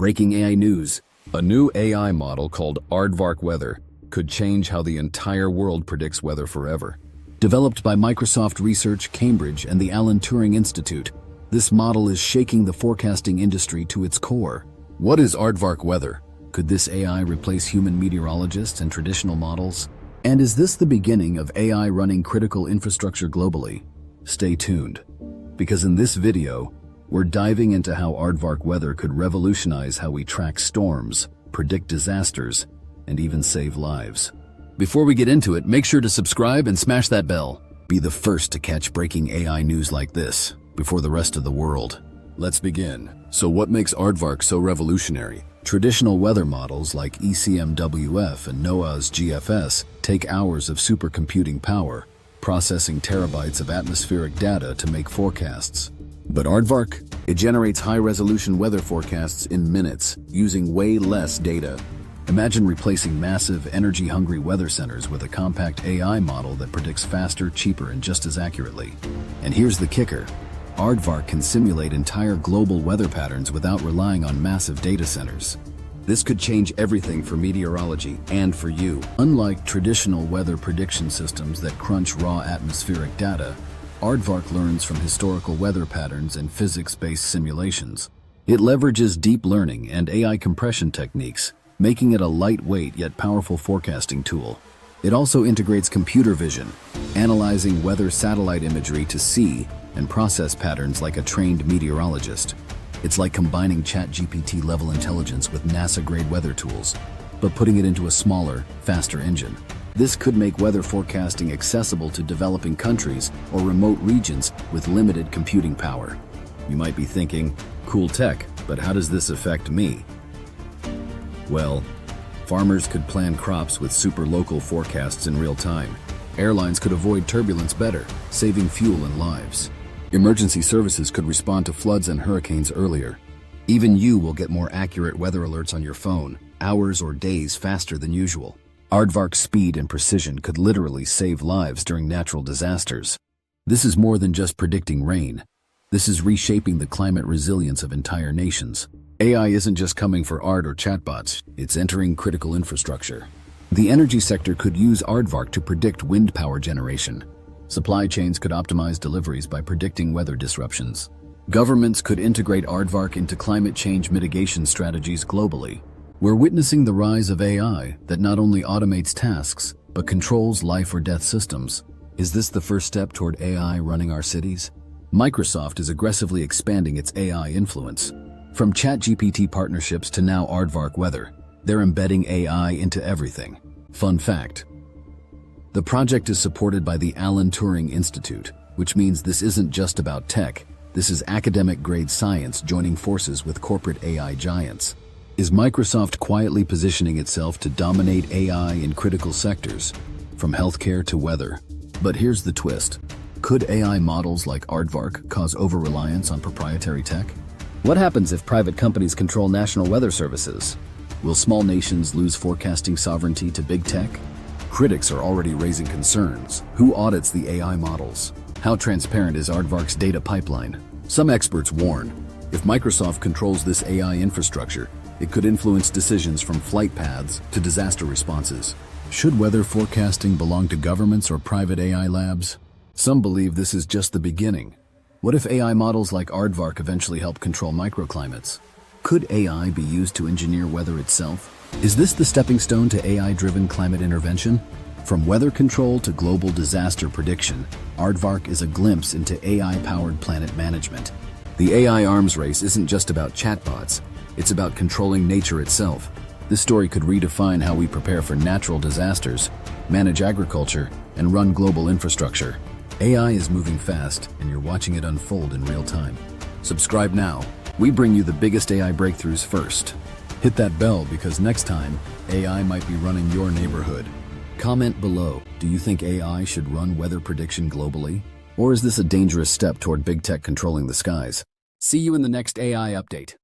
Breaking AI news. A new AI model called Aardvark Weather could change how the entire world predicts weather forever. Developed by Microsoft Research, Cambridge, and the Alan Turing Institute, this model is shaking the forecasting industry to its core. What is Aardvark Weather? Could this AI replace human meteorologists and traditional models? And is this the beginning of AI running critical infrastructure globally? Stay tuned, because in this video, we're diving into how Aardvark Weather could revolutionize how we track storms, predict disasters, and even save lives. Before we get into it, make sure to subscribe and smash that bell. Be the first to catch breaking AI news like this before the rest of the world. Let's begin. So what makes Aardvark so revolutionary? Traditional weather models like ECMWF and NOAA's GFS take hours of supercomputing power, processing terabytes of atmospheric data to make forecasts. But Aardvark, it generates high-resolution weather forecasts in minutes, using way less data. Imagine replacing massive, energy-hungry weather centers with a compact AI model that predicts faster, cheaper, and just as accurately. And here's the kicker. Aardvark can simulate entire global weather patterns without relying on massive data centers. This could change everything for meteorology and for you. Unlike traditional weather prediction systems that crunch raw atmospheric data, Aardvark learns from historical weather patterns and physics-based simulations. It leverages deep learning and AI compression techniques, making it a lightweight yet powerful forecasting tool. It also integrates computer vision, analyzing weather satellite imagery to see and process patterns like a trained meteorologist. It's like combining ChatGPT-level intelligence with NASA-grade weather tools, but putting it into a smaller, faster engine. This could make weather forecasting accessible to developing countries or remote regions with limited computing power. You might be thinking, cool tech, but how does this affect me? Well, farmers could plan crops with super local forecasts in real time. Airlines could avoid turbulence better, saving fuel and lives. Emergency services could respond to floods and hurricanes earlier. Even you will get more accurate weather alerts on your phone, hours or days faster than usual. Aardvark's speed and precision could literally save lives during natural disasters. This is more than just predicting rain. This is reshaping the climate resilience of entire nations. AI isn't just coming for art or chatbots, it's entering critical infrastructure. The energy sector could use Aardvark to predict wind power generation. Supply chains could optimize deliveries by predicting weather disruptions. Governments could integrate Aardvark into climate change mitigation strategies globally. We're witnessing the rise of AI that not only automates tasks, but controls life or death systems. Is this the first step toward AI running our cities? Microsoft is aggressively expanding its AI influence. From ChatGPT partnerships to now Aardvark Weather, they're embedding AI into everything. Fun fact: the project is supported by the Alan Turing Institute, which means this isn't just about tech, this is academic-grade science joining forces with corporate AI giants. Is Microsoft quietly positioning itself to dominate AI in critical sectors, from healthcare to weather? But here's the twist. Could AI models like Aardvark cause over-reliance on proprietary tech? What happens if private companies control national weather services? Will small nations lose forecasting sovereignty to big tech? Critics are already raising concerns. Who audits the AI models? How transparent is Aardvark's data pipeline? Some experts warn, if Microsoft controls this AI infrastructure, it could influence decisions from flight paths to disaster responses. Should weather forecasting belong to governments or private AI labs? Some believe this is just the beginning. What if AI models like Aardvark eventually help control microclimates? Could AI be used to engineer weather itself? Is this the stepping stone to AI-driven climate intervention? From weather control to global disaster prediction, Aardvark is a glimpse into AI-powered planet management. The AI arms race isn't just about chatbots, it's about controlling nature itself. This story could redefine how we prepare for natural disasters, manage agriculture, and run global infrastructure. AI is moving fast, and you're watching it unfold in real time. Subscribe now. We bring you the biggest AI breakthroughs first. Hit that bell because next time, AI might be running your neighborhood. Comment below, do you think AI should run weather prediction globally? Or is this a dangerous step toward big tech controlling the skies? See you in the next AI update.